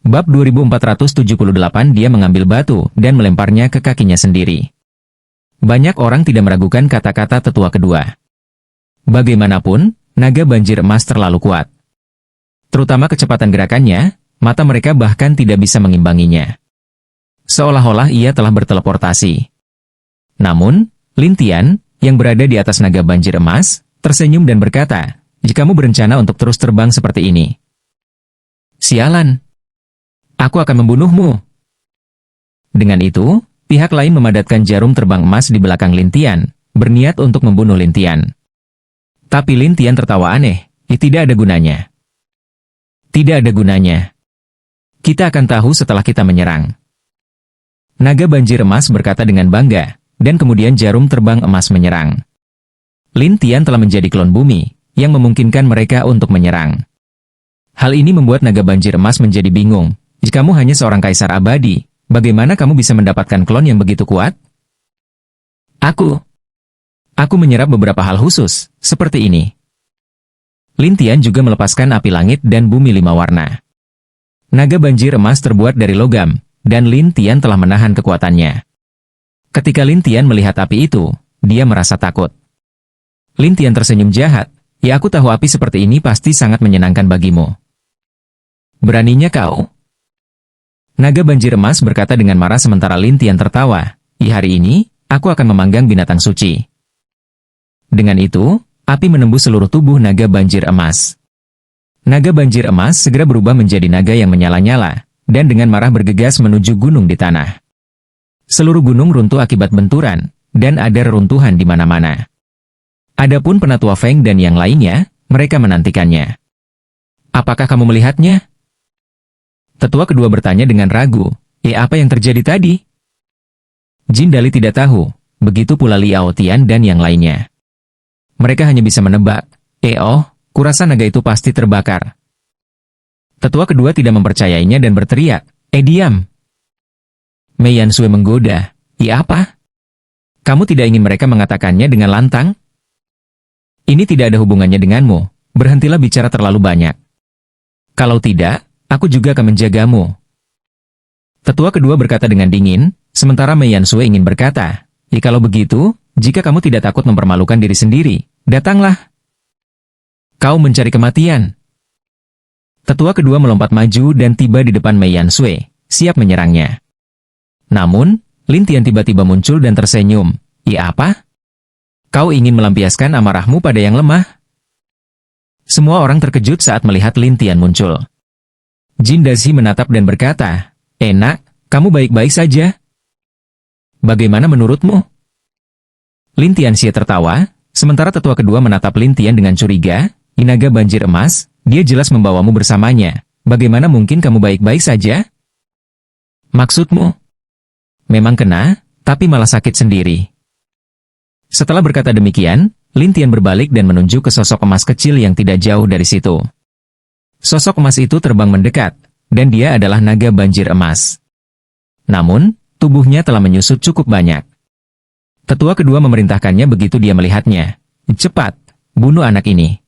Bab 2478 dia mengambil batu dan melemparnya ke kakinya sendiri. Banyak orang tidak meragukan kata-kata tetua kedua. Bagaimanapun, naga banjir emas terlalu kuat. Terutama kecepatan gerakannya, mata mereka bahkan tidak bisa mengimbanginya. Seolah-olah ia telah berteleportasi. Namun, Lin Tian, yang berada di atas naga banjir emas, tersenyum dan berkata, "Jika kamu berencana untuk terus terbang seperti ini, sialan. Aku akan membunuhmu." Dengan itu, pihak lain memadatkan jarum terbang emas di belakang Lin Tian, berniat untuk membunuh Lin Tian. Tapi Lin Tian tertawa aneh, tidak ada gunanya. Tidak ada gunanya. Kita akan tahu setelah kita menyerang. Naga banjir emas berkata dengan bangga, dan kemudian jarum terbang emas menyerang. Lin Tian telah menjadi klon bumi, yang memungkinkan mereka untuk menyerang. Hal ini membuat naga banjir emas menjadi bingung. Jika kamu hanya seorang kaisar abadi, bagaimana kamu bisa mendapatkan klon yang begitu kuat? Aku menyerap beberapa hal khusus, seperti ini. Lin Tian juga melepaskan api langit dan bumi 5 warna. Naga banjir emas terbuat dari logam, dan Lin Tian telah menahan kekuatannya. Ketika Lin Tian melihat api itu, dia merasa takut. Lin Tian tersenyum jahat, "Ya, aku tahu api seperti ini pasti sangat menyenangkan bagimu. Beraninya kau?" Naga banjir emas berkata dengan marah sementara Lin Tian tertawa, hari ini, aku akan memanggang binatang suci." Dengan itu, api menembus seluruh tubuh naga banjir emas. Naga banjir emas segera berubah menjadi naga yang menyala-nyala, dan dengan marah bergegas menuju gunung di tanah. Seluruh gunung runtuh akibat benturan, dan ada reruntuhan di mana-mana. Adapun penatua Feng dan yang lainnya, mereka menantikannya. "Apakah kamu melihatnya?" Tetua kedua bertanya dengan ragu, apa yang terjadi tadi?" Jin Dali tidak tahu, begitu pula Liao Tian dan yang lainnya. Mereka hanya bisa menebak, kurasa naga itu pasti terbakar. Tetua kedua tidak mempercayainya dan berteriak, diam. Mei Yansui menggoda, apa? Kamu tidak ingin mereka mengatakannya dengan lantang? Ini tidak ada hubungannya denganmu, berhentilah bicara terlalu banyak. Kalau tidak, aku juga akan menjagamu. Tetua kedua berkata dengan dingin, sementara Mei Yansui ingin berkata, kalau begitu, jika kamu tidak takut mempermalukan diri sendiri, datanglah. Kau mencari kematian. Tetua kedua melompat maju dan tiba di depan Mei Yansui, siap menyerangnya. Namun, Lin Tian tiba-tiba muncul dan tersenyum. Apa? Kau ingin melampiaskan amarahmu pada yang lemah? Semua orang terkejut saat melihat Lin Tian muncul. Jin Dazi menatap dan berkata, "Nak, kamu baik-baik saja? Bagaimana menurutmu?" Lin Tian Xie tertawa, sementara tetua kedua menatap Lin Tian dengan curiga, naga banjir emas, dia jelas membawamu bersamanya. Bagaimana mungkin kamu baik-baik saja? Maksudmu? Memang kena, tapi malah sakit sendiri. Setelah berkata demikian, Lin Tian berbalik dan menunjuk ke sosok emas kecil yang tidak jauh dari situ. Sosok emas itu terbang mendekat, dan dia adalah naga banjir emas. Namun, tubuhnya telah menyusut cukup banyak. Tetua kedua memerintahkannya begitu dia melihatnya. "Cepat, bunuh anak ini."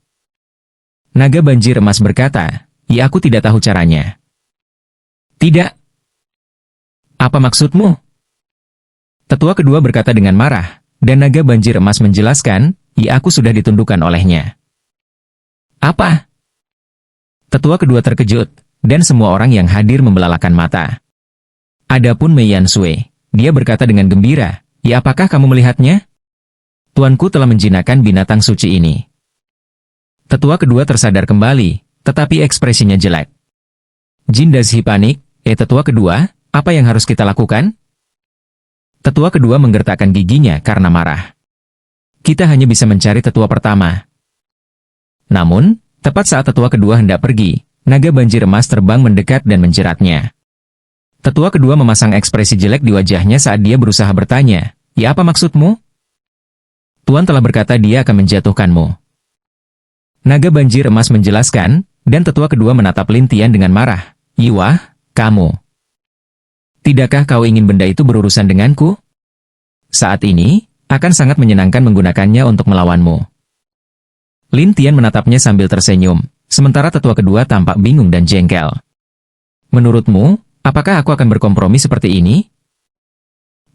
Naga banjir emas berkata, aku tidak tahu caranya." "Tidak." "Apa maksudmu?" Tetua kedua berkata dengan marah, dan naga banjir emas menjelaskan, aku sudah ditundukkan olehnya." "Apa?" Tetua kedua terkejut, dan semua orang yang hadir membelalakan mata. Adapun Mei Yansui, dia berkata dengan gembira, apakah kamu melihatnya? Tuanku telah menjinakkan binatang suci ini." Tetua kedua tersadar kembali, tetapi ekspresinya jelek. Jin Dazi panik, tetua kedua, apa yang harus kita lakukan? Tetua kedua menggertakkan giginya karena marah. "Kita hanya bisa mencari tetua pertama." Namun, tepat saat tetua kedua hendak pergi, naga banjir emas terbang mendekat dan menjeratnya. Tetua kedua memasang ekspresi jelek di wajahnya saat dia berusaha bertanya, apa maksudmu? Tuan telah berkata dia akan menjatuhkanmu." Naga banjir emas menjelaskan, dan tetua kedua menatap Lin Tian dengan marah, "Wah, kamu. Tidakkah kau ingin benda itu berurusan denganku? Saat ini, akan sangat menyenangkan menggunakannya untuk melawanmu." Lin Tian menatapnya sambil tersenyum, sementara tetua kedua tampak bingung dan jengkel. Menurutmu, apakah aku akan berkompromi seperti ini?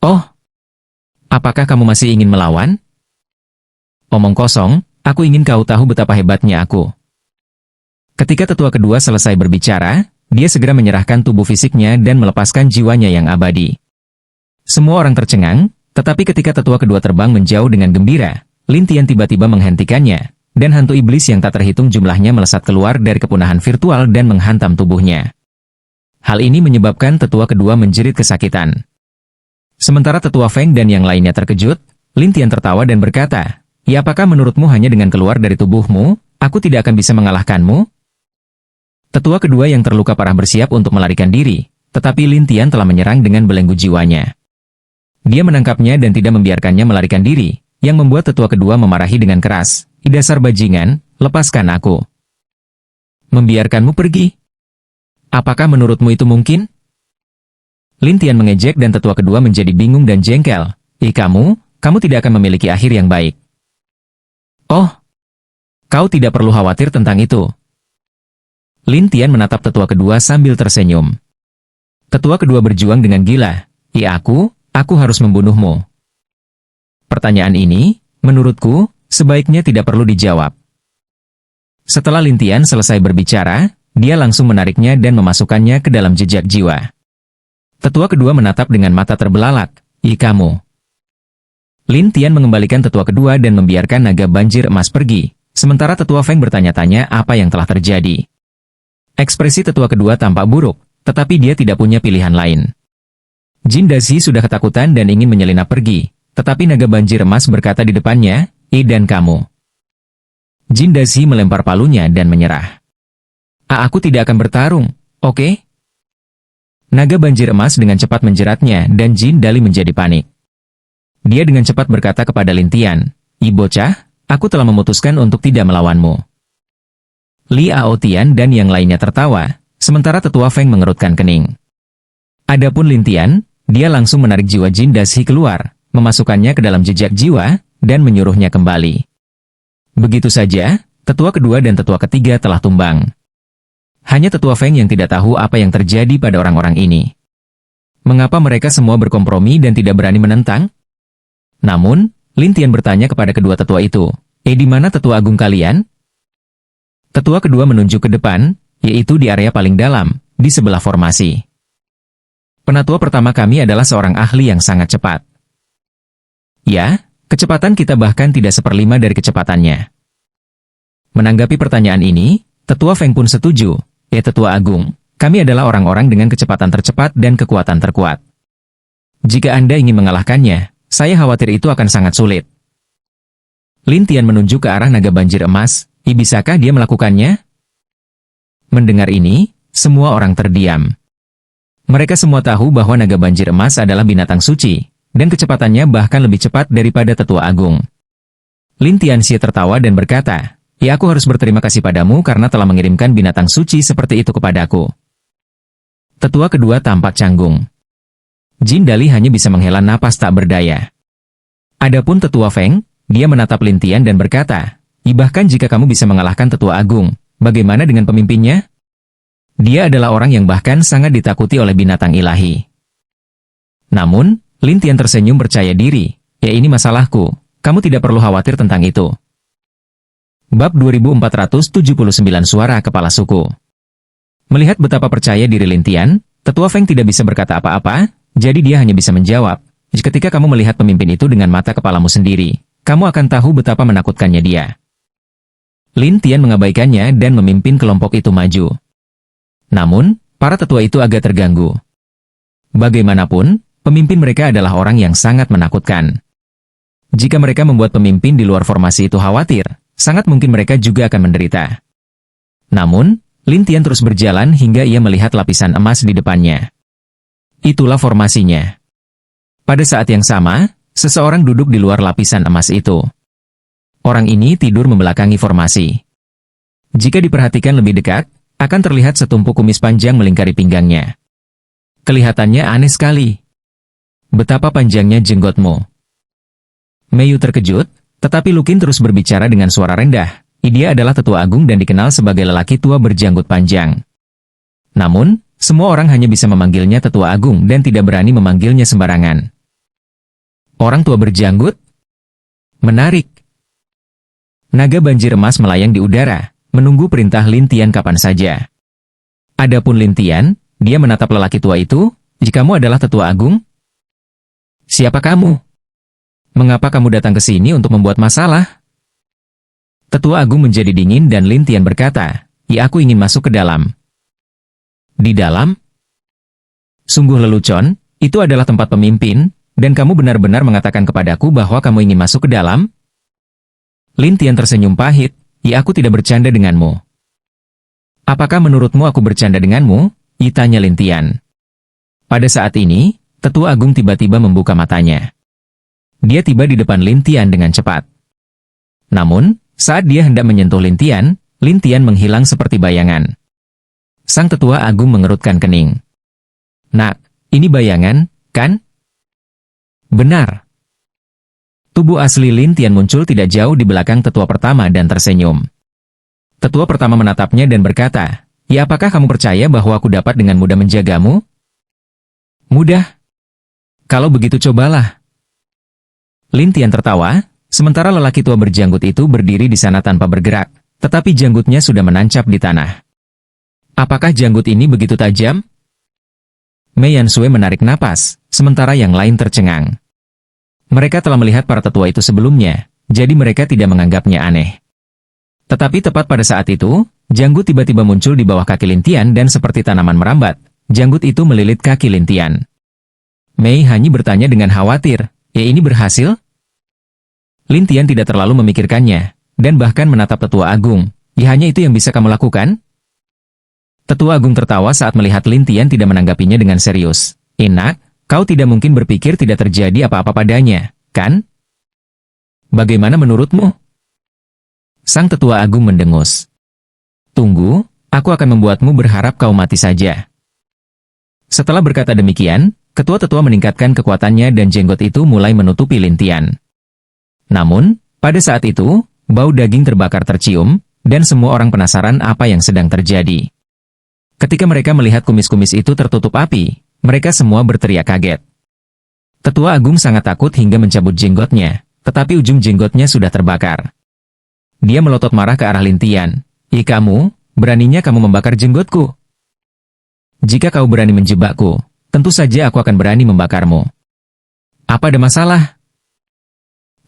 Oh, apakah kamu masih ingin melawan? Omong kosong, aku ingin kau tahu betapa hebatnya aku. Ketika tetua kedua selesai berbicara, dia segera menyerahkan tubuh fisiknya dan melepaskan jiwanya yang abadi. Semua orang tercengang, tetapi ketika tetua kedua terbang menjauh dengan gembira, Lin Tian tiba-tiba menghentikannya, dan hantu iblis yang tak terhitung jumlahnya melesat keluar dari kepunahan virtual dan menghantam tubuhnya. Hal ini menyebabkan tetua kedua menjerit kesakitan. Sementara tetua Feng dan yang lainnya terkejut, Lin Tian tertawa dan berkata, "Ya, apakah menurutmu hanya dengan keluar dari tubuhmu, aku tidak akan bisa mengalahkanmu?" Tetua kedua yang terluka parah bersiap untuk melarikan diri, tetapi Lin Tian telah menyerang dengan belenggu jiwanya. Dia menangkapnya dan tidak membiarkannya melarikan diri, yang membuat tetua kedua memarahi dengan keras, "Dasar bajingan, lepaskan aku. Membiarkanmu pergi? Apakah menurutmu itu mungkin?" Lin Tian mengejek dan tetua kedua menjadi bingung dan jengkel. Kamu tidak akan memiliki akhir yang baik." "Oh, kau tidak perlu khawatir tentang itu." Lin Tian menatap tetua kedua sambil tersenyum. Tetua kedua berjuang dengan gila. Aku harus membunuhmu." Pertanyaan ini, menurutku, sebaiknya tidak perlu dijawab. Setelah Lin Tian selesai berbicara, dia langsung menariknya dan memasukkannya ke dalam jejak jiwa. Tetua kedua menatap dengan mata terbelalak. Kamu." Lin Tian mengembalikan tetua kedua dan membiarkan naga banjir emas pergi, sementara tetua Feng bertanya-tanya apa yang telah terjadi. Ekspresi tetua kedua tampak buruk, tetapi dia tidak punya pilihan lain. Jin Dazi sudah ketakutan dan ingin menyelinap pergi, tetapi naga banjir emas berkata di depannya, dan kamu." Jin Dazi melempar palunya dan menyerah. Aku tidak akan bertarung, oke?" Naga banjir emas dengan cepat menjeratnya dan Jin Dali menjadi panik. Dia dengan cepat berkata kepada Lin Tian, "Bocah, aku telah memutuskan untuk tidak melawanmu." Li Aotian dan yang lainnya tertawa, sementara tetua Feng mengerutkan kening. Adapun Lin Tian, dia langsung menarik jiwa Jin Dazi keluar, memasukkannya ke dalam jejak jiwa, dan menyuruhnya kembali. Begitu saja, tetua kedua dan tetua ketiga telah tumbang. Hanya tetua Feng yang tidak tahu apa yang terjadi pada orang-orang ini. Mengapa mereka semua berkompromi dan tidak berani menentang? Namun, Lin Tian bertanya kepada kedua tetua itu, di mana tetua agung kalian?" Tetua kedua menunjuk ke depan, yaitu di area paling dalam, di sebelah formasi. "Penatua pertama kami adalah seorang ahli yang sangat cepat." "Ya, kecepatan kita bahkan tidak seperlima dari kecepatannya." Menanggapi pertanyaan ini, tetua Feng pun setuju, tetua agung, kami adalah orang-orang dengan kecepatan tercepat dan kekuatan terkuat. Jika Anda ingin mengalahkannya, saya khawatir itu akan sangat sulit." Lin Tian menunjuk ke arah naga banjir emas. Bisakah dia melakukannya? Mendengar ini, semua orang terdiam. Mereka semua tahu bahwa naga banjir emas adalah binatang suci, dan kecepatannya bahkan lebih cepat daripada tetua agung. Lin Tianxie tertawa dan berkata, aku harus berterima kasih padamu karena telah mengirimkan binatang suci seperti itu kepadaku." Tetua kedua tampak canggung. Jin Dali hanya bisa menghela napas tak berdaya. Adapun tetua Feng, dia menatap Lin Tian dan berkata, bahkan jika kamu bisa mengalahkan tetua agung, bagaimana dengan pemimpinnya? Dia adalah orang yang bahkan sangat ditakuti oleh binatang ilahi. Namun, Lin Tian tersenyum percaya diri, ini masalahku, kamu tidak perlu khawatir tentang itu. Bab 2479 Suara Kepala Suku. Melihat betapa percaya diri Lin Tian, tetua Feng tidak bisa berkata apa-apa, jadi dia hanya bisa menjawab, ketika kamu melihat pemimpin itu dengan mata kepalamu sendiri, kamu akan tahu betapa menakutkannya dia. Lin Tian mengabaikannya dan memimpin kelompok itu maju. Namun, para tetua itu agak terganggu. Bagaimanapun, pemimpin mereka adalah orang yang sangat menakutkan. Jika mereka membuat pemimpin di luar formasi itu khawatir, sangat mungkin mereka juga akan menderita. Namun, Lin Tian terus berjalan hingga ia melihat lapisan emas di depannya. Itulah formasinya. Pada saat yang sama, seseorang duduk di luar lapisan emas itu. Orang ini tidur membelakangi formasi. Jika diperhatikan lebih dekat, akan terlihat setumpuk kumis panjang melingkari pinggangnya. Kelihatannya aneh sekali. Betapa panjangnya jenggotmu. Meiyu terkejut, tetapi Lukin terus berbicara dengan suara rendah. Dia adalah tetua agung dan dikenal sebagai lelaki tua berjanggut panjang. Namun, semua orang hanya bisa memanggilnya Tetua Agung dan tidak berani memanggilnya sembarangan. Orang tua berjanggut? Menarik. Naga banjir emas melayang di udara, menunggu perintah Lin Tian kapan saja. Adapun Lin Tian, dia menatap lelaki tua itu, "Jika kamu adalah Tetua Agung? Siapa kamu? Mengapa kamu datang ke sini untuk membuat masalah?" Tetua Agung menjadi dingin dan Lin Tian berkata, "Ya, aku ingin masuk ke dalam." Di dalam? Sungguh lelucon, itu adalah tempat pemimpin, dan kamu benar-benar mengatakan kepadaku bahwa kamu ingin masuk ke dalam? Lin Tian tersenyum pahit, "Ya, aku tidak bercanda denganmu." "Apakah menurutmu aku bercanda denganmu?" tanya Lin Tian. Pada saat ini, Tetua Agung tiba-tiba membuka matanya. Dia tiba di depan Lin Tian dengan cepat. Namun, saat dia hendak menyentuh Lin Tian menghilang seperti bayangan. Sang Tetua Agung mengerutkan kening. "Nak, ini bayangan, kan?" "Benar." Tubuh asli Lin Tian muncul tidak jauh di belakang tetua pertama dan tersenyum. Tetua pertama menatapnya dan berkata, "Ya, apakah kamu percaya bahwa aku dapat dengan mudah menjagamu?" "Mudah? Kalau begitu cobalah." Lin Tian tertawa, sementara lelaki tua berjanggut itu berdiri di sana tanpa bergerak, tetapi janggutnya sudah menancap di tanah. "Apakah janggut ini begitu tajam?" Mei Yansue menarik napas, sementara yang lain tercengang. Mereka telah melihat para tetua itu sebelumnya, jadi mereka tidak menganggapnya aneh. Tetapi tepat pada saat itu, janggut tiba-tiba muncul di bawah kaki Lin Tian dan seperti tanaman merambat, janggut itu melilit kaki Lin Tian. Mei Hanyi bertanya dengan khawatir, "Ya, ini berhasil?" Lin Tian tidak terlalu memikirkannya, dan bahkan menatap Tetua Agung. "Ya, hanya itu yang bisa kamu lakukan?" Tetua Agung tertawa saat melihat Lin Tian tidak menanggapinya dengan serius. "Enak, kau tidak mungkin berpikir tidak terjadi apa-apa padanya, kan? Bagaimana menurutmu?" Sang Tetua Agung mendengus. "Tunggu, aku akan membuatmu berharap kau mati saja." Setelah berkata demikian, ketua-tetua meningkatkan kekuatannya dan jenggot itu mulai menutupi Lin Tian. Namun, pada saat itu, bau daging terbakar tercium, dan semua orang penasaran apa yang sedang terjadi. Ketika mereka melihat kumis-kumis itu tertutup api, mereka semua berteriak kaget. Tetua Agung sangat takut hingga mencabut jenggotnya, tetapi ujung jenggotnya sudah terbakar. Dia melotot marah ke arah Lin Tian. "Ih kamu, beraninya kamu membakar jenggotku? Jika kau berani menjebakku, tentu saja aku akan berani membakarmu. Apa ada masalah?"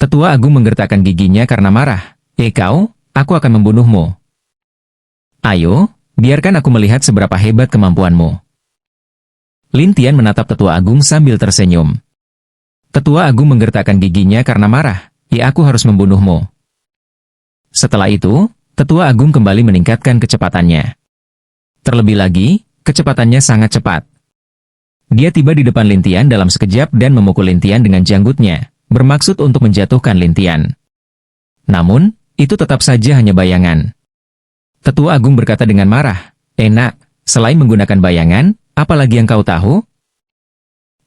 Tetua Agung menggertakkan giginya karena marah. Kau, aku akan membunuhmu." "Ayo, biarkan aku melihat seberapa hebat kemampuanmu." Lin Tian menatap Tetua Agung sambil tersenyum. Tetua Agung menggertakkan giginya karena marah. Aku harus membunuhmu." Setelah itu, Tetua Agung kembali meningkatkan kecepatannya. Terlebih lagi, kecepatannya sangat cepat. Dia tiba di depan Lin Tian dalam sekejap dan memukul Lin Tian dengan janggutnya, bermaksud untuk menjatuhkan Lin Tian. Namun, itu tetap saja hanya bayangan. Tetua Agung berkata dengan marah, "Enak, selain menggunakan bayangan, apa lagi yang kau tahu?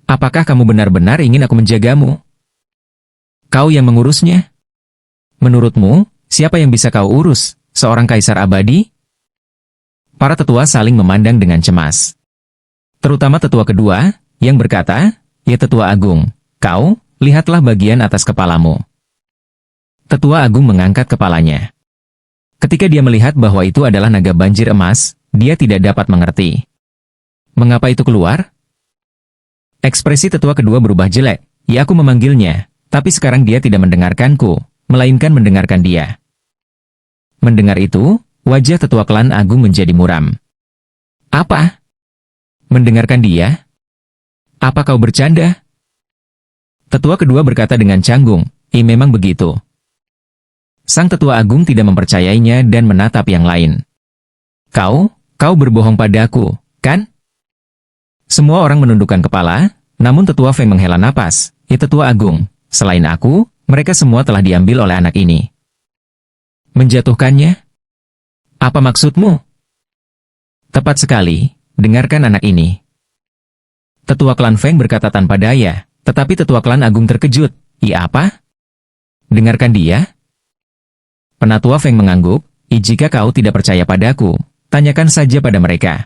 Apakah kamu benar-benar ingin aku menjagamu? Kau yang mengurusnya? Menurutmu, siapa yang bisa kau urus, seorang kaisar abadi?" Para tetua saling memandang dengan cemas. Terutama tetua kedua, yang berkata, "Ya Tetua Agung, kau, lihatlah bagian atas kepalamu." Tetua Agung mengangkat kepalanya. Ketika dia melihat bahwa itu adalah naga banjir emas, dia tidak dapat mengerti. Mengapa itu keluar? Ekspresi tetua kedua berubah jelek. "Ya, aku memanggilnya, tapi sekarang dia tidak mendengarkanku, melainkan mendengarkan dia." Mendengar itu, wajah tetua klan Agung menjadi muram. "Apa? Mendengarkan dia? Apa kau bercanda?" Tetua kedua berkata dengan canggung, memang begitu." Sang Tetua Agung tidak mempercayainya dan menatap yang lain. Kau berbohong padaku, kan?" Semua orang menundukkan kepala, namun Tetua Feng menghela napas. "Ya Tetua Agung, selain aku, mereka semua telah diambil oleh anak ini." "Menjatuhkannya? Apa maksudmu?" "Tepat sekali, dengarkan anak ini." Tetua klan Feng berkata tanpa daya, tetapi Tetua klan Agung terkejut. "Ya apa? Dengarkan dia?" Penatua Feng mengangguk, "Jika kau tidak percaya padaku, tanyakan saja pada mereka."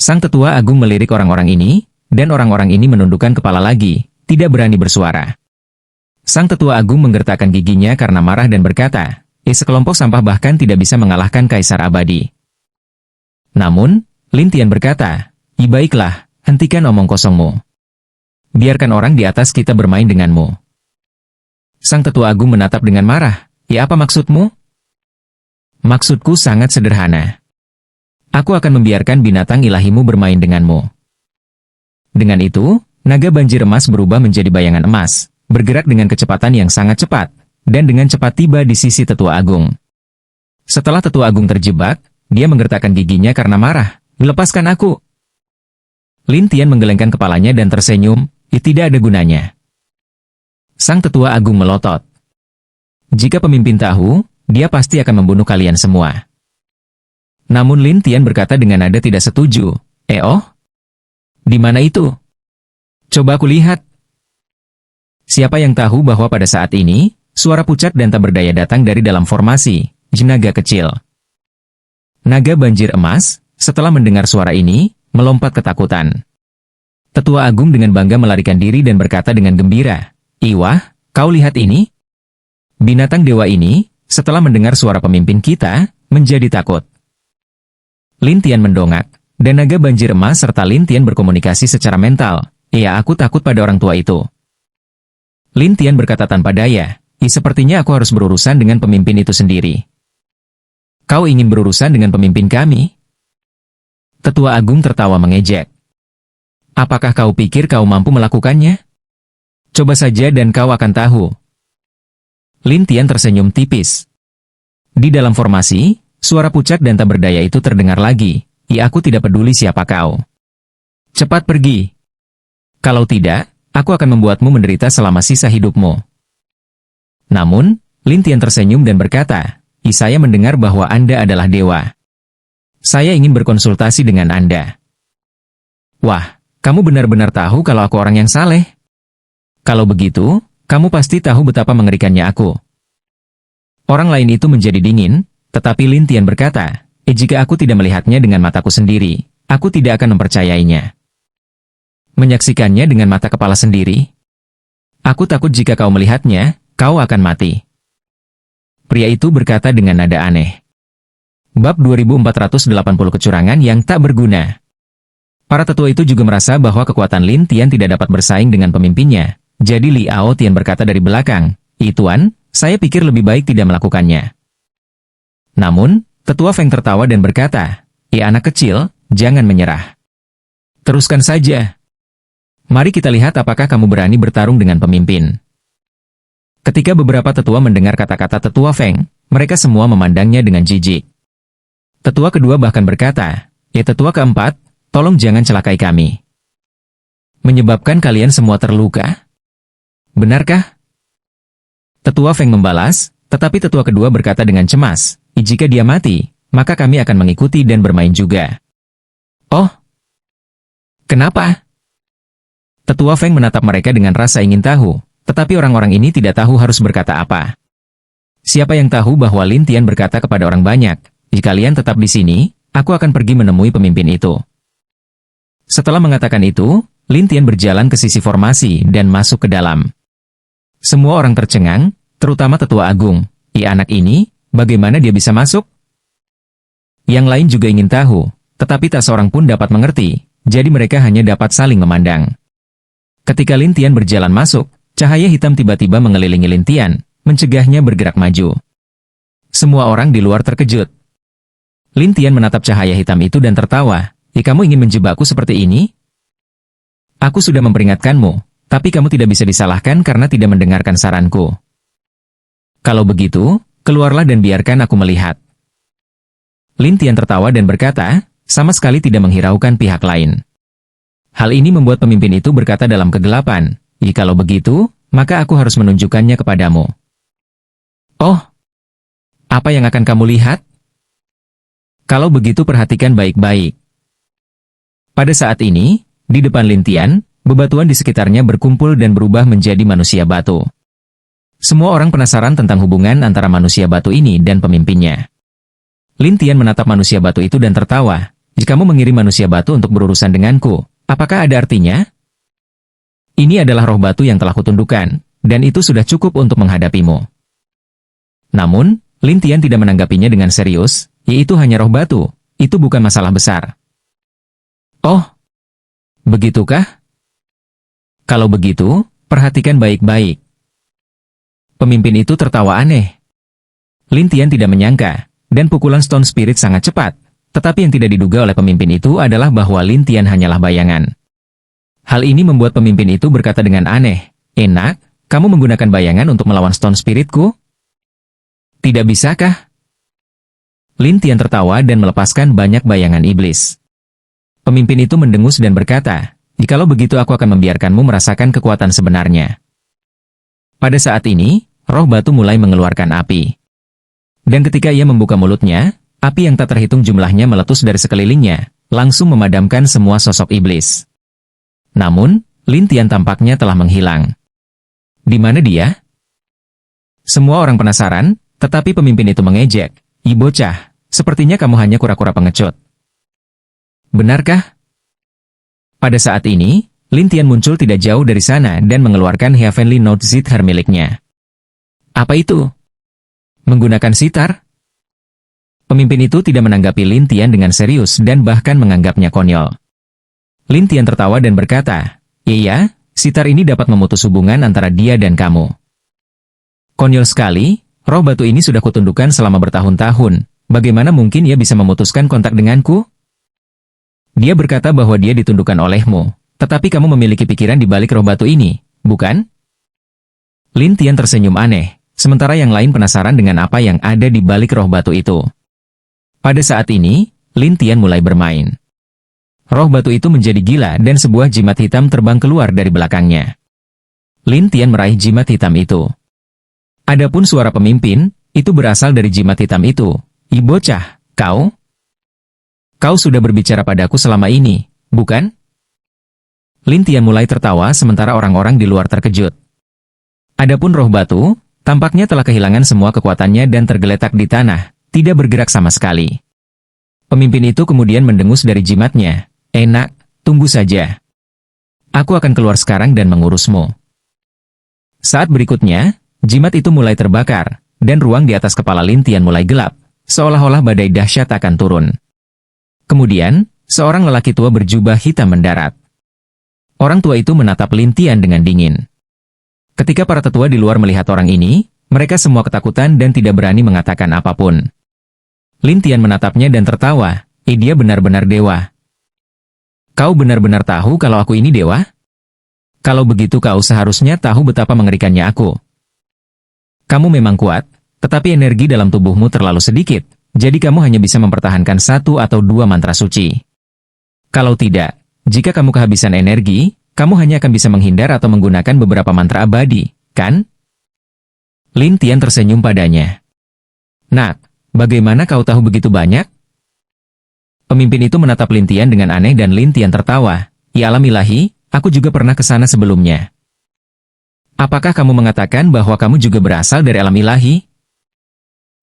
Sang tetua agung melirik orang-orang ini, dan orang-orang ini menundukkan kepala lagi, tidak berani bersuara. Sang tetua agung menggertakkan giginya karena marah dan berkata, sekelompok sampah bahkan tidak bisa mengalahkan kaisar abadi. Namun, Lin Tian berkata, baiklah, hentikan omong kosongmu. Biarkan orang di atas kita bermain denganmu. Sang tetua agung menatap dengan marah, apa maksudmu? Maksudku sangat sederhana. Aku akan membiarkan binatang ilahimu bermain denganmu. Dengan itu, naga banjir emas berubah menjadi bayangan emas, bergerak dengan kecepatan yang sangat cepat, dan dengan cepat tiba di sisi tetua agung. Setelah tetua agung terjebak, dia menggertakkan giginya karena marah. Lepaskan aku. Lin Tian menggelengkan kepalanya dan tersenyum, tidak ada gunanya. Sang tetua agung melotot. Jika pemimpin tahu, dia pasti akan membunuh kalian semua. Namun Lin Tian berkata dengan nada tidak setuju. Oh? Di mana itu? Coba aku lihat. Siapa yang tahu bahwa pada saat ini, suara pucat dan tak berdaya datang dari dalam formasi, naga kecil. Naga banjir emas, setelah mendengar suara ini, melompat ketakutan. Tetua agung dengan bangga melarikan diri dan berkata dengan gembira, "Iwah, kau lihat ini?" Binatang dewa ini, setelah mendengar suara pemimpin kita, menjadi takut. Lin Tian mendongak, dan naga banjir emas serta Lin Tian berkomunikasi secara mental. Aku takut pada orang tua itu. Lin Tian berkata tanpa daya, sepertinya aku harus berurusan dengan pemimpin itu sendiri. Kau ingin berurusan dengan pemimpin kami? Tetua agung tertawa mengejek. Apakah kau pikir kau mampu melakukannya? Coba saja dan kau akan tahu. Lin Tian tersenyum tipis. Di dalam formasi, suara pucat dan tak berdaya itu terdengar lagi. Aku tidak peduli siapa kau. Cepat pergi. Kalau tidak, aku akan membuatmu menderita selama sisa hidupmu. Namun, Lin Tian tersenyum dan berkata, saya mendengar bahwa Anda adalah dewa. Saya ingin berkonsultasi dengan Anda. Wah, kamu benar-benar tahu kalau aku orang yang saleh. Kalau begitu, kamu pasti tahu betapa mengerikannya aku. Orang lain itu menjadi dingin, tetapi Lin Tian berkata, jika aku tidak melihatnya dengan mataku sendiri, aku tidak akan mempercayainya. Menyaksikannya dengan mata kepala sendiri? Aku takut jika kau melihatnya, kau akan mati. Pria itu berkata dengan nada aneh. Bab 2480 kecurangan yang tak berguna. Para tetua itu juga merasa bahwa kekuatan Lin Tian tidak dapat bersaing dengan pemimpinnya. Jadi Liao Tian berkata dari belakang, Tuan, saya pikir lebih baik tidak melakukannya. Namun, Tetua Feng tertawa dan berkata, anak kecil, jangan menyerah. Teruskan saja. Mari kita lihat apakah kamu berani bertarung dengan pemimpin. Ketika beberapa tetua mendengar kata-kata Tetua Feng, mereka semua memandangnya dengan jijik. Tetua kedua bahkan berkata, Tetua keempat, tolong jangan celakai kami. Menyebabkan kalian semua terluka? Benarkah? Tetua Feng membalas, tetapi tetua kedua berkata dengan cemas, jika dia mati, maka kami akan mengikuti dan bermain juga. Oh? Kenapa? Tetua Feng menatap mereka dengan rasa ingin tahu, tetapi orang-orang ini tidak tahu harus berkata apa. Siapa yang tahu bahwa Lin Tian berkata kepada orang banyak, jika kalian tetap di sini, aku akan pergi menemui pemimpin itu. Setelah mengatakan itu, Lin Tian berjalan ke sisi formasi dan masuk ke dalam. Semua orang tercengang, terutama tetua agung. Anak ini, bagaimana dia bisa masuk? Yang lain juga ingin tahu, tetapi tak seorang pun dapat mengerti, jadi mereka hanya dapat saling memandang. Ketika Lin Tian berjalan masuk, cahaya hitam tiba-tiba mengelilingi Lin Tian, mencegahnya bergerak maju. Semua orang di luar terkejut. Lin Tian menatap cahaya hitam itu dan tertawa, kamu ingin menjebakku seperti ini? Aku sudah memperingatkanmu, tapi kamu tidak bisa disalahkan karena tidak mendengarkan saranku. Kalau begitu, keluarlah dan biarkan aku melihat. Lin Tian tertawa dan berkata, sama sekali tidak menghiraukan pihak lain. Hal ini membuat pemimpin itu berkata dalam kegelapan, kalau begitu, maka aku harus menunjukkannya kepadamu. Oh, apa yang akan kamu lihat? Kalau begitu perhatikan baik-baik. Pada saat ini, di depan Lin Tian, bebatuan di sekitarnya berkumpul dan berubah menjadi manusia batu. Semua orang penasaran tentang hubungan antara manusia batu ini dan pemimpinnya. Lin Tian menatap manusia batu itu dan tertawa, Jika kamu mengirim manusia batu untuk berurusan denganku, apakah ada artinya? Ini adalah roh batu yang telah kutundukkan, dan itu sudah cukup untuk menghadapimu. Namun, Lin Tian tidak menanggapinya dengan serius, yaitu hanya roh batu, itu bukan masalah besar. Oh, begitukah? Kalau begitu, perhatikan baik-baik. Pemimpin itu tertawa aneh. Lin Tian tidak menyangka, dan pukulan Stone Spirit sangat cepat, tetapi yang tidak diduga oleh pemimpin itu adalah bahwa Lin Tian hanyalah bayangan. Hal ini membuat pemimpin itu berkata dengan aneh, "Enak, kamu menggunakan bayangan untuk melawan Stone Spiritku? Tidak bisakah?" Lin Tian tertawa dan melepaskan banyak bayangan iblis. Pemimpin itu mendengus dan berkata, "Jikalau begitu aku akan membiarkanmu merasakan kekuatan sebenarnya." Pada saat ini, roh batu mulai mengeluarkan api. Dan ketika ia membuka mulutnya, api yang tak terhitung jumlahnya meletus dari sekelilingnya, langsung memadamkan semua sosok iblis. Namun, Lin Tian tampaknya telah menghilang. Di mana dia? Semua orang penasaran, tetapi pemimpin itu mengejek, "Ih bocah, sepertinya kamu hanya kura-kura pengecut." Benarkah? Pada saat ini, Lin Tian muncul tidak jauh dari sana dan mengeluarkan Heavenly Note Zithar miliknya. Apa itu? Menggunakan sitar? Pemimpin itu tidak menanggapi Lin Tian dengan serius dan bahkan menganggapnya konyol. Lin Tian tertawa dan berkata, "Iya, sitar ini dapat memutus hubungan antara dia dan kamu." Konyol sekali, roh batu ini sudah kutundukkan selama bertahun-tahun. Bagaimana mungkin ia bisa memutuskan kontak denganku? Dia berkata bahwa dia ditundukkan olehmu, tetapi kamu memiliki pikiran di balik roh batu ini, bukan? Lin Tian tersenyum aneh, sementara yang lain penasaran dengan apa yang ada di balik roh batu itu. Pada saat ini, Lin Tian mulai bermain. Roh batu itu menjadi gila dan sebuah jimat hitam terbang keluar dari belakangnya. Lin Tian meraih jimat hitam itu. Adapun suara pemimpin, itu berasal dari jimat hitam itu. "Ih bocah, kau? Kau sudah berbicara padaku selama ini, bukan?" Lin Tian mulai tertawa sementara orang-orang di luar terkejut. Adapun roh batu, tampaknya telah kehilangan semua kekuatannya dan tergeletak di tanah, tidak bergerak sama sekali. Pemimpin itu kemudian mendengus dari jimatnya, "Enak, tunggu saja. Aku akan keluar sekarang dan mengurusmu." Saat berikutnya, jimat itu mulai terbakar, dan ruang di atas kepala Lin Tian mulai gelap, seolah-olah badai dahsyat akan turun. Kemudian, seorang lelaki tua berjubah hitam mendarat. Orang tua itu menatap Lin Tian dengan dingin. Ketika para tetua di luar melihat orang ini, mereka semua ketakutan dan tidak berani mengatakan apapun. Lin Tian menatapnya dan tertawa, dia benar-benar dewa." "Kau benar-benar tahu kalau aku ini dewa? Kalau begitu kau seharusnya tahu betapa mengerikannya aku. Kamu memang kuat, tetapi energi dalam tubuhmu terlalu sedikit. Jadi kamu hanya bisa mempertahankan 1 atau 2 mantra suci. Kalau tidak, jika kamu kehabisan energi, kamu hanya akan bisa menghindar atau menggunakan beberapa mantra abadi, kan?" Lin Tian tersenyum padanya. "Nak, bagaimana kau tahu begitu banyak?" Pemimpin itu menatap Lin Tian dengan aneh dan Lin Tian tertawa. "Ya alam ilahi, aku juga pernah ke sana sebelumnya." "Apakah kamu mengatakan bahwa kamu juga berasal dari alam ilahi?"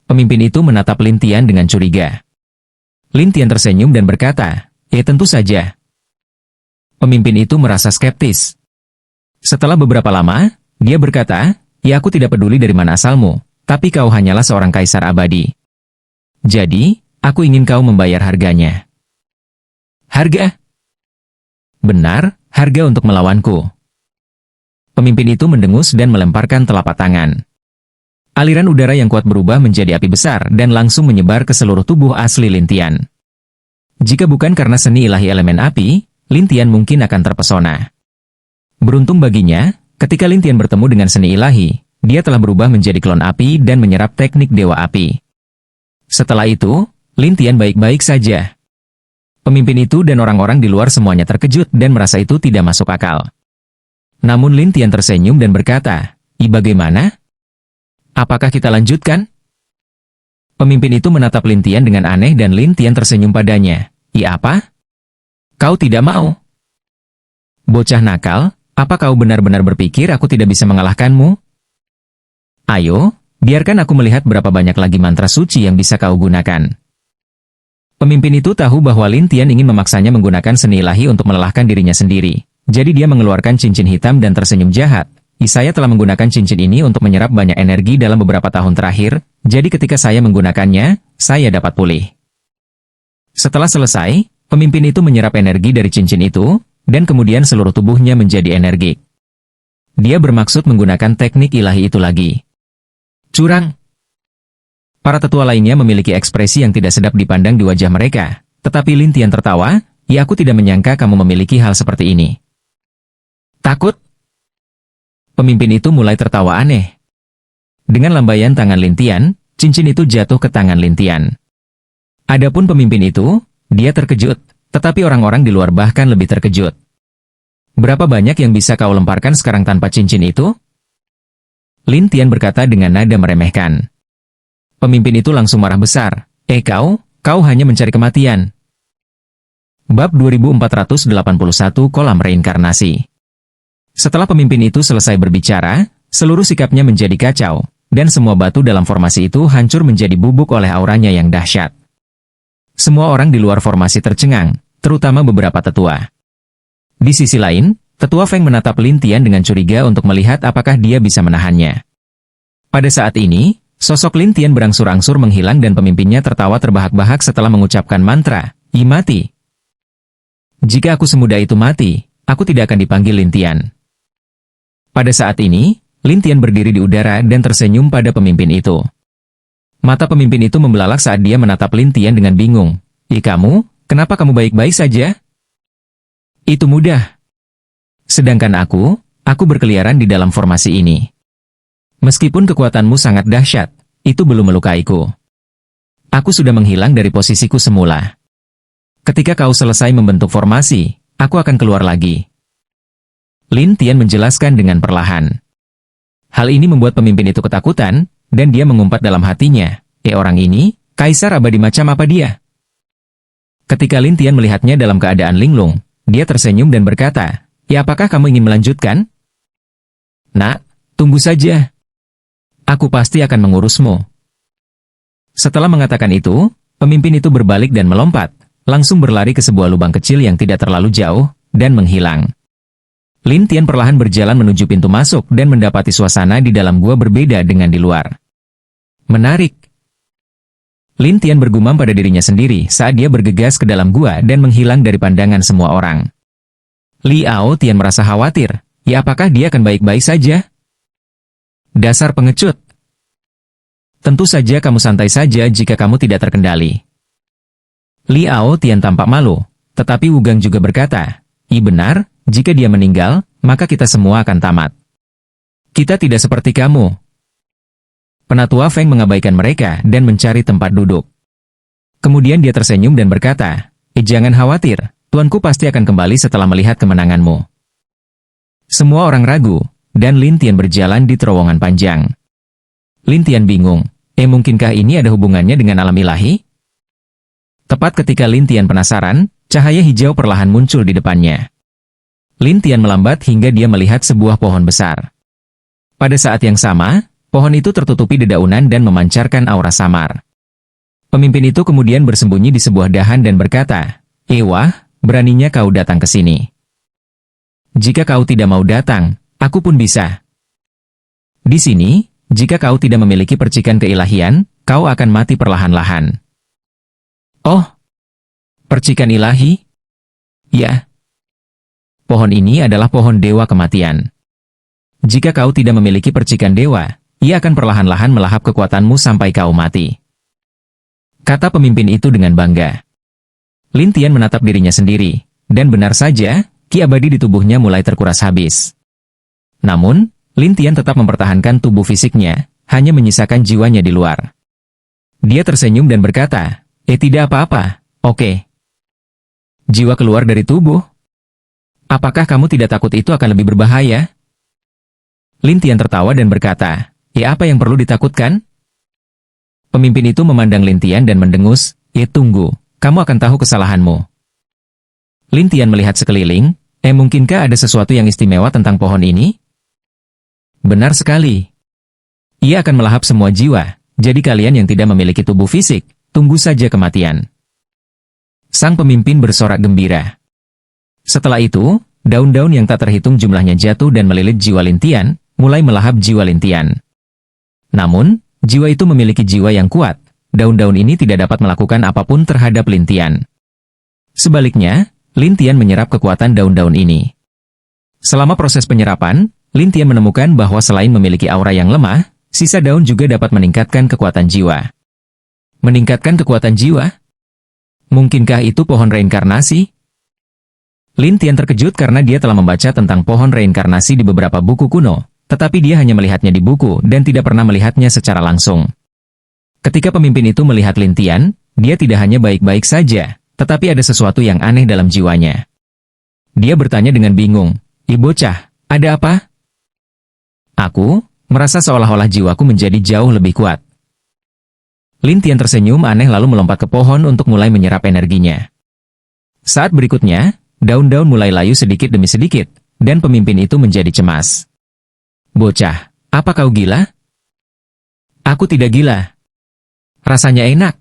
Pemimpin itu menatap Lin Tian dengan curiga. Lin Tian tersenyum dan berkata, "Ya tentu saja." Pemimpin itu merasa skeptis. Setelah beberapa lama, dia berkata, "Ya aku tidak peduli dari mana asalmu, tapi kau hanyalah seorang kaisar abadi. Jadi, aku ingin kau membayar harganya." "Harga?" "Benar, harga untuk melawanku." Pemimpin itu mendengus dan melemparkan telapak tangan. Aliran udara yang kuat berubah menjadi api besar dan langsung menyebar ke seluruh tubuh asli Lin Tian. Jika bukan karena seni ilahi elemen api, Lin Tian mungkin akan terpesona. Beruntung baginya, ketika Lin Tian bertemu dengan seni ilahi, dia telah berubah menjadi klon api dan menyerap teknik dewa api. Setelah itu, Lin Tian baik-baik saja. Pemimpin itu dan orang-orang di luar semuanya terkejut dan merasa itu tidak masuk akal. Namun Lin Tian tersenyum dan berkata, "Ih bagaimana? Apakah kita lanjutkan?" Pemimpin itu menatap Lin Tian dengan aneh dan Lin Tian tersenyum padanya. "Ih apa? Kau tidak mau? Bocah nakal, apa kau benar-benar berpikir aku tidak bisa mengalahkanmu? Ayo, biarkan aku melihat berapa banyak lagi mantra suci yang bisa kau gunakan." Pemimpin itu tahu bahwa Lin Tian ingin memaksanya menggunakan seni ilahi untuk melelahkan dirinya sendiri. Jadi dia mengeluarkan cincin hitam dan tersenyum jahat. Saya telah menggunakan cincin ini untuk menyerap banyak energi dalam beberapa tahun terakhir, jadi ketika saya menggunakannya, saya dapat pulih. Setelah selesai, pemimpin itu menyerap energi dari cincin itu, dan kemudian seluruh tubuhnya menjadi energik. Dia bermaksud menggunakan teknik ilahi itu lagi. Curang! Para tetua lainnya memiliki ekspresi yang tidak sedap dipandang di wajah mereka, tetapi Lin Tian tertawa, "Ya, aku tidak menyangka kamu memiliki hal seperti ini." Takut? Pemimpin itu mulai tertawa aneh. Dengan lambaian tangan Lin Tian, cincin itu jatuh ke tangan Lin Tian. Adapun pemimpin itu, dia terkejut, tetapi orang-orang di luar bahkan lebih terkejut. "Berapa banyak yang bisa kau lemparkan sekarang tanpa cincin itu?" Lin Tian berkata dengan nada meremehkan. Pemimpin itu langsung marah besar. Kau hanya mencari kematian." Bab 2481 Kolam Reinkarnasi. Setelah pemimpin itu selesai berbicara, seluruh sikapnya menjadi kacau, dan semua batu dalam formasi itu hancur menjadi bubuk oleh auranya yang dahsyat. Semua orang di luar formasi tercengang, terutama beberapa tetua. Di sisi lain, tetua Feng menatap Lin Tian dengan curiga untuk melihat apakah dia bisa menahannya. Pada saat ini, sosok Lin Tian berangsur-angsur menghilang dan pemimpinnya tertawa terbahak-bahak setelah mengucapkan mantra, "I mati." "Jika aku semudah itu mati, aku tidak akan dipanggil Lin Tian." Pada saat ini, Lin Tian berdiri di udara dan tersenyum pada pemimpin itu. Mata pemimpin itu membelalak saat dia menatap Lin Tian dengan bingung. Kamu, kenapa kamu baik-baik saja?" "Itu mudah. Sedangkan aku berkeliaran di dalam formasi ini. Meskipun kekuatanmu sangat dahsyat, itu belum melukaiku. Aku sudah menghilang dari posisiku semula. Ketika kau selesai membentuk formasi, aku akan keluar lagi." Lin Tian menjelaskan dengan perlahan. Hal ini membuat pemimpin itu ketakutan, dan dia mengumpat dalam hatinya, orang ini, kaisar abadi macam apa dia?" Ketika Lin Tian melihatnya dalam keadaan linglung, dia tersenyum dan berkata, apakah kamu ingin melanjutkan?" "Nak, tunggu saja. Aku pasti akan mengurusmu." Setelah mengatakan itu, pemimpin itu berbalik dan melompat, langsung berlari ke sebuah lubang kecil yang tidak terlalu jauh, dan menghilang. Lin Tian perlahan berjalan menuju pintu masuk dan mendapati suasana di dalam gua berbeda dengan di luar. Menarik. Lin Tian bergumam pada dirinya sendiri saat dia bergegas ke dalam gua dan menghilang dari pandangan semua orang. Liao Tian merasa khawatir, apakah dia akan baik-baik saja? Dasar pengecut. Tentu saja kamu santai saja jika kamu tidak terkendali. Liao Tian tampak malu, tetapi Wu Gang juga berkata, benar, jika dia meninggal, maka kita semua akan tamat. Kita tidak seperti kamu. Penatua Feng mengabaikan mereka dan mencari tempat duduk. Kemudian dia tersenyum dan berkata, jangan khawatir, tuanku pasti akan kembali setelah melihat kemenanganmu. Semua orang ragu, dan Lin Tian berjalan di terowongan panjang. Lin Tian bingung, mungkinkah ini ada hubungannya dengan alam ilahi? Tepat ketika Lin Tian penasaran, cahaya hijau perlahan muncul di depannya. Lin Tian melambat hingga dia melihat sebuah pohon besar. Pada saat yang sama, pohon itu tertutupi dedaunan dan memancarkan aura samar. Pemimpin itu kemudian bersembunyi di sebuah dahan dan berkata, wah, beraninya kau datang ke sini. Jika kau tidak mau datang, aku pun bisa. Di sini, jika kau tidak memiliki percikan keilahian, kau akan mati perlahan-lahan. Oh, percikan ilahi? Ya. Pohon ini adalah pohon dewa kematian. Jika kau tidak memiliki percikan dewa, ia akan perlahan-lahan melahap kekuatanmu sampai kau mati. Kata pemimpin itu dengan bangga. Lin Tian menatap dirinya sendiri, dan benar saja, ki abadi di tubuhnya mulai terkuras habis. Namun, Lin Tian tetap mempertahankan tubuh fisiknya, hanya menyisakan jiwanya di luar. Dia tersenyum dan berkata, tidak apa-apa, oke. Jiwa keluar dari tubuh? Apakah kamu tidak takut itu akan lebih berbahaya? Lin Tian tertawa dan berkata, apa yang perlu ditakutkan? Pemimpin itu memandang Lin Tian dan mendengus, tunggu, kamu akan tahu kesalahanmu. Lin Tian melihat sekeliling, mungkinkah ada sesuatu yang istimewa tentang pohon ini? Benar sekali. Ia akan melahap semua jiwa, jadi kalian yang tidak memiliki tubuh fisik, tunggu saja kematian. Sang pemimpin bersorak gembira. Setelah itu, daun-daun yang tak terhitung jumlahnya jatuh dan melilit jiwa Lin Tian, mulai melahap jiwa Lin Tian. Namun, jiwa itu memiliki jiwa yang kuat. Daun-daun ini tidak dapat melakukan apapun terhadap Lin Tian. Sebaliknya, Lin Tian menyerap kekuatan daun-daun ini. Selama proses penyerapan, Lin Tian menemukan bahwa selain memiliki aura yang lemah, sisa daun juga dapat meningkatkan kekuatan jiwa. Meningkatkan kekuatan jiwa? Mungkinkah itu pohon reinkarnasi? Lin Tian terkejut karena dia telah membaca tentang pohon reinkarnasi di beberapa buku kuno, tetapi dia hanya melihatnya di buku dan tidak pernah melihatnya secara langsung. Ketika pemimpin itu melihat Lin Tian, dia tidak hanya baik-baik saja, tetapi ada sesuatu yang aneh dalam jiwanya. Dia bertanya dengan bingung, "Ih bocah, ada apa?" Aku merasa seolah-olah jiwaku menjadi jauh lebih kuat. Lin Tian tersenyum aneh lalu melompat ke pohon untuk mulai menyerap energinya. Saat berikutnya, daun-daun mulai layu sedikit demi sedikit, dan pemimpin itu menjadi cemas. "Bocah, apa kau gila?" "Aku tidak gila. Rasanya enak."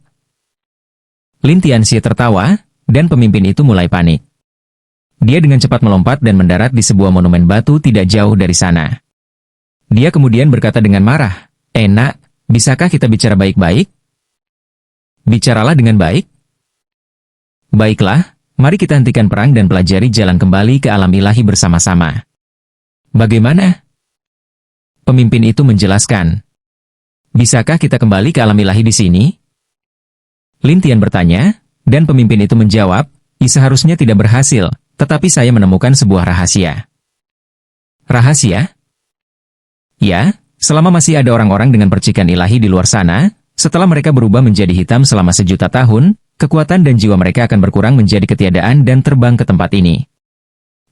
Lin Tianxie tertawa, dan pemimpin itu mulai panik. Dia dengan cepat melompat dan mendarat di sebuah monumen batu tidak jauh dari sana. Dia kemudian berkata dengan marah, "Enak, bisakah kita bicara baik-baik?" "Bicaralah dengan baik." "Baiklah, mari kita hentikan perang dan pelajari jalan kembali ke alam ilahi bersama-sama." "Bagaimana?" Pemimpin itu menjelaskan. "Bisakah kita kembali ke alam ilahi di sini?" Lin Tian bertanya, dan pemimpin itu menjawab, "Seharusnya tidak berhasil, tetapi saya menemukan sebuah rahasia." "Rahasia?" "Ya, selama masih ada orang-orang dengan percikan ilahi di luar sana, setelah mereka berubah menjadi hitam selama 1.000.000 tahun, kekuatan dan jiwa mereka akan berkurang menjadi ketiadaan dan terbang ke tempat ini.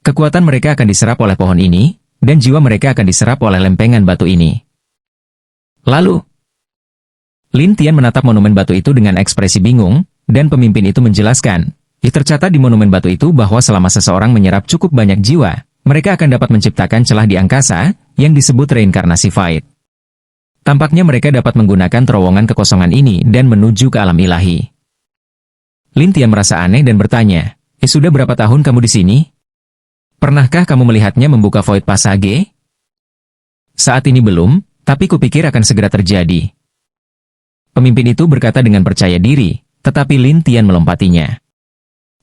Kekuatan mereka akan diserap oleh pohon ini, dan jiwa mereka akan diserap oleh lempengan batu ini." Lalu, Lin Tian menatap monumen batu itu dengan ekspresi bingung, dan pemimpin itu menjelaskan, tercatat di monumen batu itu bahwa selama seseorang menyerap cukup banyak jiwa, mereka akan dapat menciptakan celah di angkasa, yang disebut reinkarnasi Void. Tampaknya mereka dapat menggunakan terowongan kekosongan ini dan menuju ke alam ilahi. Lin Tian merasa aneh dan bertanya, "Sudah berapa tahun kamu di sini? Pernahkah kamu melihatnya membuka Void Passage?" "Saat ini belum, tapi kupikir akan segera terjadi." Pemimpin itu berkata dengan percaya diri, tetapi Lin Tian melompatinya.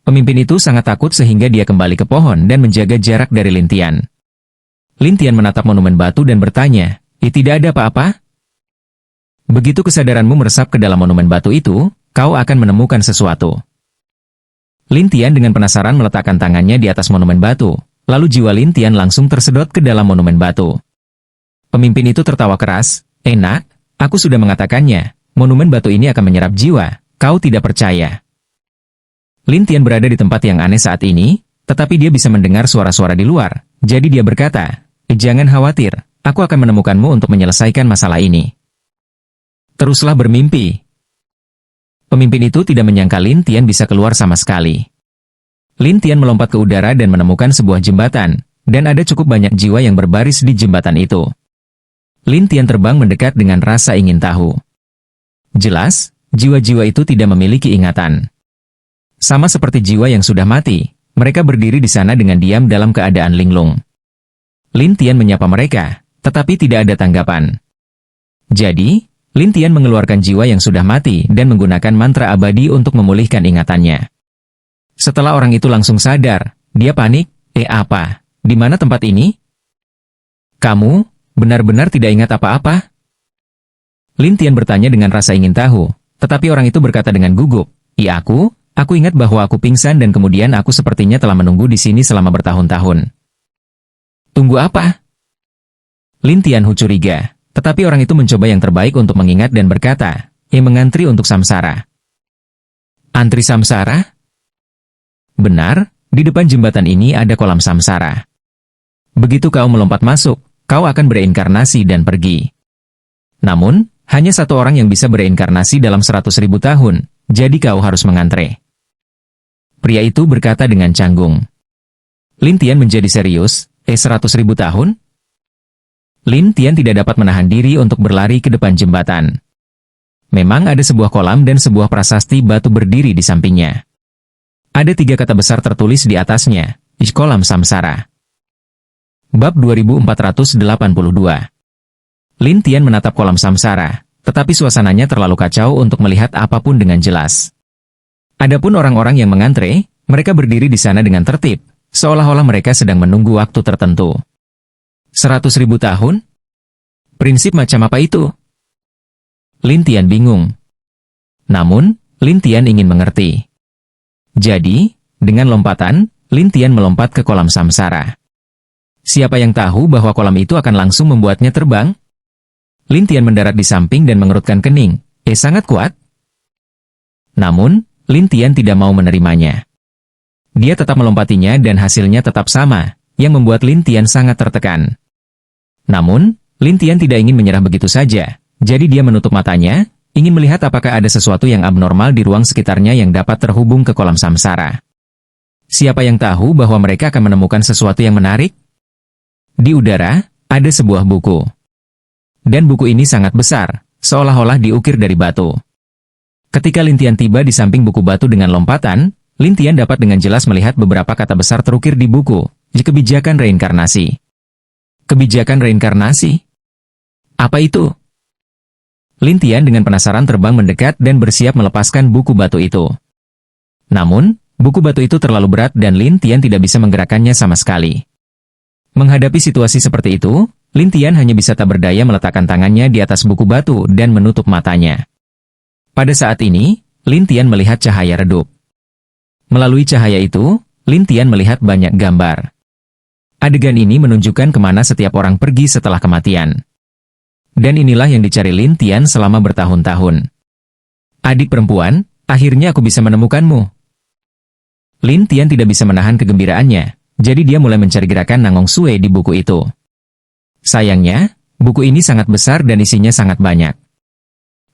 Pemimpin itu sangat takut sehingga dia kembali ke pohon dan menjaga jarak dari Lin Tian. Lin Tian menatap monumen batu dan bertanya, "Tidak ada apa-apa?" "Begitu kesadaranmu meresap ke dalam monumen batu itu, kau akan menemukan sesuatu." Lin Tian dengan penasaran meletakkan tangannya di atas monumen batu, lalu jiwa Lin Tian langsung tersedot ke dalam monumen batu. Pemimpin itu tertawa keras, "Enak, aku sudah mengatakannya, monumen batu ini akan menyerap jiwa, kau tidak percaya." Lin Tian berada di tempat yang aneh saat ini, tetapi dia bisa mendengar suara-suara di luar, jadi dia berkata, "Jangan khawatir, aku akan menemukanmu untuk menyelesaikan masalah ini. Teruslah bermimpi." Pemimpin itu tidak menyangka Lin Tian bisa keluar sama sekali. Lin Tian melompat ke udara dan menemukan sebuah jembatan, dan ada cukup banyak jiwa yang berbaris di jembatan itu. Lin Tian terbang mendekat dengan rasa ingin tahu. Jelas, jiwa-jiwa itu tidak memiliki ingatan. Sama seperti jiwa yang sudah mati, mereka berdiri di sana dengan diam dalam keadaan linglung. Lin Tian menyapa mereka, tetapi tidak ada tanggapan. Jadi, Lin Tian mengeluarkan jiwa yang sudah mati dan menggunakan mantra abadi untuk memulihkan ingatannya. Setelah orang itu langsung sadar, dia panik, Apa? Di mana tempat ini? Kamu, benar-benar tidak ingat apa-apa?" Lin Tian bertanya dengan rasa ingin tahu, tetapi orang itu berkata dengan gugup, Aku ingat bahwa aku pingsan dan kemudian aku sepertinya telah menunggu di sini selama bertahun-tahun." "Tunggu apa?" Lin Tianhu curiga, tetapi orang itu mencoba yang terbaik untuk mengingat dan berkata, mengantri untuk samsara." "Antri samsara?" "Benar, di depan jembatan ini ada kolam samsara. Begitu kau melompat masuk, kau akan bereinkarnasi dan pergi. Namun, hanya satu orang yang bisa bereinkarnasi dalam 100.000 tahun, jadi kau harus mengantre." Pria itu berkata dengan canggung. Lin Tian menjadi serius, 100.000 tahun? Lin Tian tidak dapat menahan diri untuk berlari ke depan jembatan. Memang ada sebuah kolam dan sebuah prasasti batu berdiri di sampingnya. Ada 3 kata besar tertulis di atasnya, kolam samsara. Bab 2482. Lin Tian menatap kolam samsara, tetapi suasananya terlalu kacau untuk melihat apapun dengan jelas. Adapun orang-orang yang mengantre, mereka berdiri di sana dengan tertib, seolah-olah mereka sedang menunggu waktu tertentu. 100.000 tahun? Prinsip macam apa itu? Lin Tian bingung. Namun, Lin Tian ingin mengerti. Jadi, dengan lompatan, Lin Tian melompat ke kolam samsara. Siapa yang tahu bahwa kolam itu akan langsung membuatnya terbang? Lin Tian mendarat di samping dan mengerutkan kening. Sangat kuat. Namun, Lin Tian tidak mau menerimanya. Dia tetap melompatinya dan hasilnya tetap sama, yang membuat Lin Tian sangat tertekan. Namun, Lin Tian tidak ingin menyerah begitu saja, jadi dia menutup matanya, ingin melihat apakah ada sesuatu yang abnormal di ruang sekitarnya yang dapat terhubung ke kolam samsara. Siapa yang tahu bahwa mereka akan menemukan sesuatu yang menarik? Di udara, ada sebuah buku. Dan buku ini sangat besar, seolah-olah diukir dari batu. Ketika Lin Tian tiba di samping buku batu dengan lompatan, Lin Tian dapat dengan jelas melihat beberapa kata besar terukir di buku, kebijakan reinkarnasi. Kebijakan reinkarnasi? Apa itu? Lin Tian dengan penasaran terbang mendekat dan bersiap melepaskan buku batu itu. Namun, buku batu itu terlalu berat dan Lin Tian tidak bisa menggerakkannya sama sekali. Menghadapi situasi seperti itu, Lin Tian hanya bisa tak berdaya meletakkan tangannya di atas buku batu dan menutup matanya. Pada saat ini, Lin Tian melihat cahaya redup. Melalui cahaya itu, Lin Tian melihat banyak gambar. Adegan ini menunjukkan kemana setiap orang pergi setelah kematian. Dan inilah yang dicari Lin Tian selama bertahun-tahun. Adik perempuan, akhirnya aku bisa menemukanmu. Lin Tian tidak bisa menahan kegembiraannya, jadi dia mulai mencari gerakan Nangong Sue di buku itu. Sayangnya, buku ini sangat besar dan isinya sangat banyak.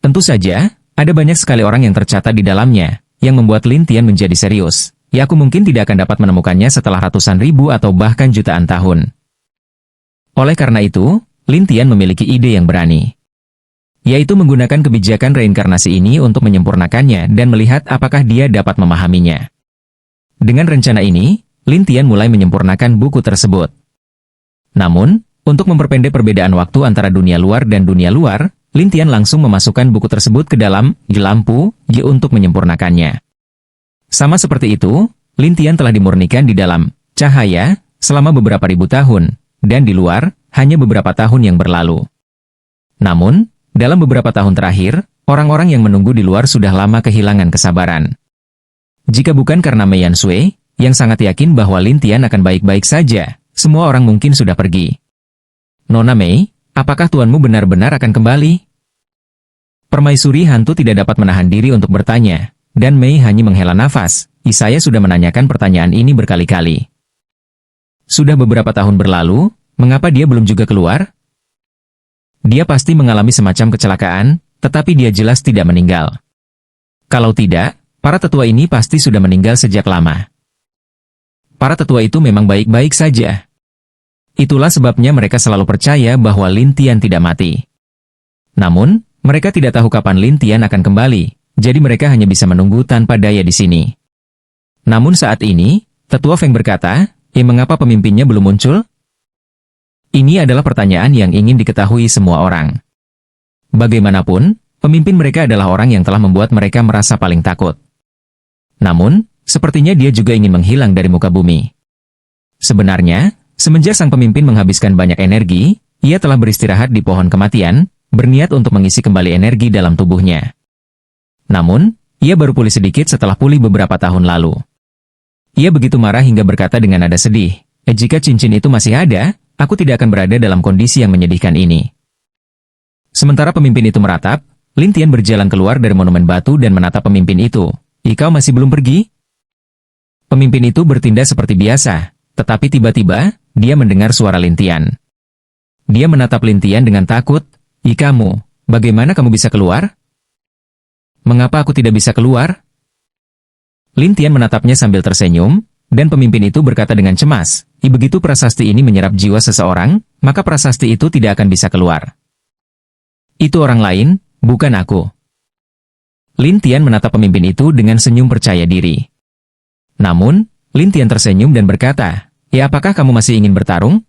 Tentu saja, ada banyak sekali orang yang tercatat di dalamnya, yang membuat Lin Tian menjadi serius. Ya aku mungkin tidak akan dapat menemukannya setelah ratusan ribu atau bahkan jutaan tahun. Oleh karena itu, Lin Tian memiliki ide yang berani. Yaitu menggunakan kebijakan reinkarnasi ini untuk menyempurnakannya dan melihat apakah dia dapat memahaminya. Dengan rencana ini, Lin Tian mulai menyempurnakan buku tersebut. Namun, untuk memperpendek perbedaan waktu antara dunia luar dan dunia luar, Lin Tian langsung memasukkan buku tersebut ke dalam lampu untuk menyempurnakannya. Sama seperti itu, Lin Tian telah dimurnikan di dalam cahaya selama beberapa ribu tahun, dan di luar, hanya beberapa tahun yang berlalu. Namun, dalam beberapa tahun terakhir, orang-orang yang menunggu di luar sudah lama kehilangan kesabaran. Jika bukan karena Mei Yansui, yang sangat yakin bahwa Lin Tian akan baik-baik saja, semua orang mungkin sudah pergi. Nona Mei, apakah tuanmu benar-benar akan kembali? Permaisuri hantu tidak dapat menahan diri untuk bertanya, dan Mei hanya menghela nafas. Saya sudah menanyakan pertanyaan ini berkali-kali. Sudah beberapa tahun berlalu, mengapa dia belum juga keluar? Dia pasti mengalami semacam kecelakaan, tetapi dia jelas tidak meninggal. Kalau tidak, para tetua ini pasti sudah meninggal sejak lama. Para tetua itu memang baik-baik saja. Itulah sebabnya mereka selalu percaya bahwa Lin Tian tidak mati. Namun, mereka tidak tahu kapan Lin Tian akan kembali, jadi mereka hanya bisa menunggu tanpa daya di sini. Namun saat ini, Tetua Feng berkata, mengapa pemimpinnya belum muncul? Ini adalah pertanyaan yang ingin diketahui semua orang. Bagaimanapun, pemimpin mereka adalah orang yang telah membuat mereka merasa paling takut. Namun, sepertinya dia juga ingin menghilang dari muka bumi. Sebenarnya, semenjak sang pemimpin menghabiskan banyak energi, ia telah beristirahat di pohon kematian, berniat untuk mengisi kembali energi dalam tubuhnya. Namun, ia baru pulih sedikit setelah pulih beberapa tahun lalu. Ia begitu marah hingga berkata dengan nada sedih, jika cincin itu masih ada, aku tidak akan berada dalam kondisi yang menyedihkan ini. Sementara pemimpin itu meratap, Lin Tian berjalan keluar dari monumen batu dan menatap pemimpin itu. Kau masih belum pergi? Pemimpin itu bertindak seperti biasa, tetapi tiba-tiba, dia mendengar suara Lin Tian. Dia menatap Lin Tian dengan takut. Kamu, bagaimana kamu bisa keluar? Mengapa aku tidak bisa keluar? Lin Tian menatapnya sambil tersenyum, dan pemimpin itu berkata dengan cemas, begitu prasasti ini menyerap jiwa seseorang, maka prasasti itu tidak akan bisa keluar. Itu orang lain, bukan aku. Lin Tian menatap pemimpin itu dengan senyum percaya diri. Namun, Lin Tian tersenyum dan berkata, "Ya, apakah kamu masih ingin bertarung?"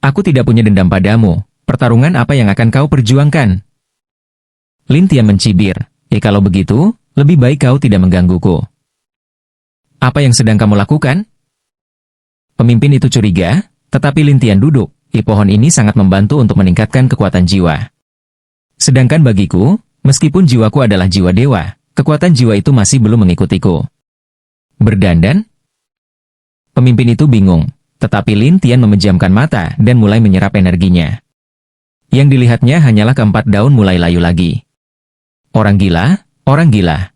Aku tidak punya dendam padamu. Pertarungan apa yang akan kau perjuangkan?" Lin Tian mencibir, kalau begitu, lebih baik kau tidak menggangguku." "Apa yang sedang kamu lakukan?" Pemimpin itu curiga, tetapi Lin Tian duduk. Pohon ini sangat membantu untuk meningkatkan kekuatan jiwa. Sedangkan bagiku, meskipun jiwaku adalah jiwa dewa, kekuatan jiwa itu masih belum mengikutiku. "Berdandan?" Pemimpin itu bingung, tetapi Lin Tian memejamkan mata dan mulai menyerap energinya. Yang dilihatnya hanyalah keempat daun mulai layu lagi. Orang gila, orang gila.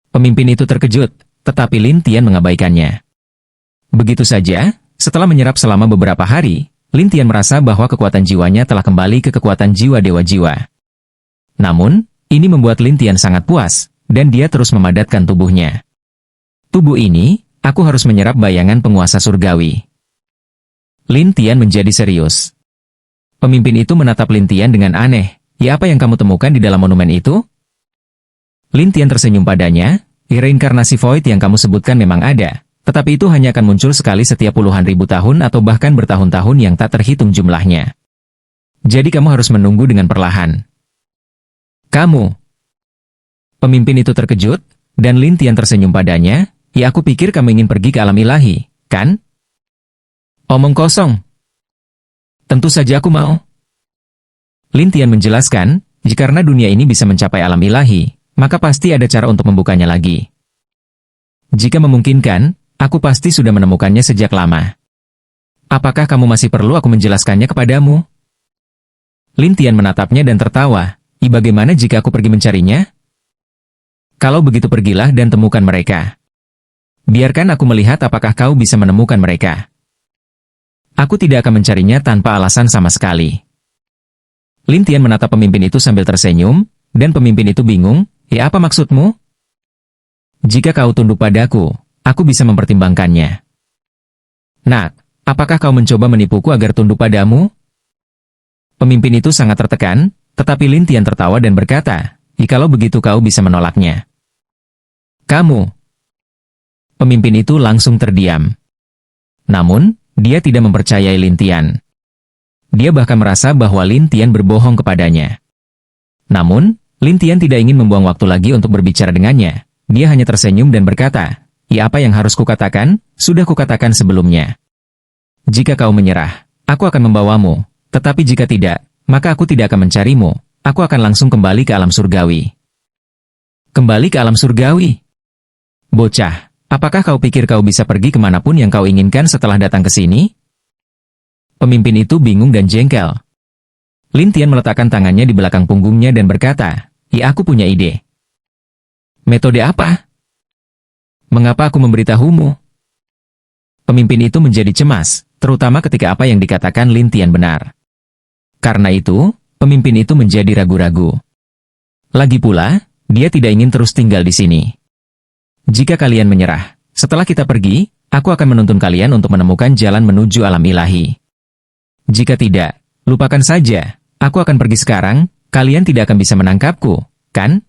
Pemimpin itu terkejut, tetapi Lin Tian mengabaikannya. Begitu saja, setelah menyerap selama beberapa hari, Lin Tian merasa bahwa kekuatan jiwanya telah kembali ke kekuatan jiwa dewa jiwa. Namun, ini membuat Lin Tian sangat puas, dan dia terus memadatkan tubuhnya. "Tubuh ini, aku harus menyerap bayangan penguasa surgawi." Lin Tian menjadi serius. Pemimpin itu menatap Lin Tian dengan aneh. "Ya, apa yang kamu temukan di dalam monumen itu?" Lin Tian tersenyum padanya. "Reinkarnasi Void yang kamu sebutkan memang ada, tetapi itu hanya akan muncul sekali setiap puluhan ribu tahun atau bahkan bertahun-tahun yang tak terhitung jumlahnya. Jadi kamu harus menunggu dengan perlahan." "Kamu?" Pemimpin itu terkejut, dan Lin Tian tersenyum padanya. "Ya, aku pikir kamu ingin pergi ke alam ilahi, kan?" "Omong kosong. Tentu saja aku mau." Lin Tian menjelaskan, "Jika dunia ini bisa mencapai alam ilahi, maka pasti ada cara untuk membukanya lagi. Jika memungkinkan, aku pasti sudah menemukannya sejak lama. Apakah kamu masih perlu aku menjelaskannya kepadamu?" Lin Tian menatapnya dan tertawa. Bagaimana jika aku pergi mencarinya?" "Kalau begitu pergilah dan temukan mereka. Biarkan aku melihat apakah kau bisa menemukan mereka. Aku tidak akan mencarinya tanpa alasan sama sekali." Lin Tian menatap pemimpin itu sambil tersenyum, dan pemimpin itu bingung. Apa maksudmu?" "Jika kau tunduk padaku, aku bisa mempertimbangkannya." "Nak, apakah kau mencoba menipuku agar tunduk padamu?" Pemimpin itu sangat tertekan, tetapi Lin Tian tertawa dan berkata, "Kalau begitu kau bisa menolaknya." "Kamu?" Pemimpin itu langsung terdiam. Namun, dia tidak mempercayai Lin Tian. Dia bahkan merasa bahwa Lin Tian berbohong kepadanya. Namun, Lin Tian tidak ingin membuang waktu lagi untuk berbicara dengannya. Dia hanya tersenyum dan berkata, "Apa yang harus kukatakan, sudah kukatakan sebelumnya. Jika kau menyerah, aku akan membawamu. Tetapi jika tidak, maka aku tidak akan mencarimu. Aku akan langsung kembali ke alam surgawi." "Kembali ke alam surgawi? Bocah, apakah kau pikir kau bisa pergi kemanapun yang kau inginkan setelah datang ke sini?" Pemimpin itu bingung dan jengkel. Lin Tian meletakkan tangannya di belakang punggungnya dan berkata, aku punya ide." "Metode apa? Mengapa aku memberitahumu?" Pemimpin itu menjadi cemas, terutama ketika apa yang dikatakan Lin Tian benar. Karena itu, pemimpin itu menjadi ragu-ragu. Lagi pula, dia tidak ingin terus tinggal di sini. "Jika kalian menyerah, setelah kita pergi, aku akan menuntun kalian untuk menemukan jalan menuju alam ilahi. Jika tidak, lupakan saja, aku akan pergi sekarang, kalian tidak akan bisa menangkapku, kan?"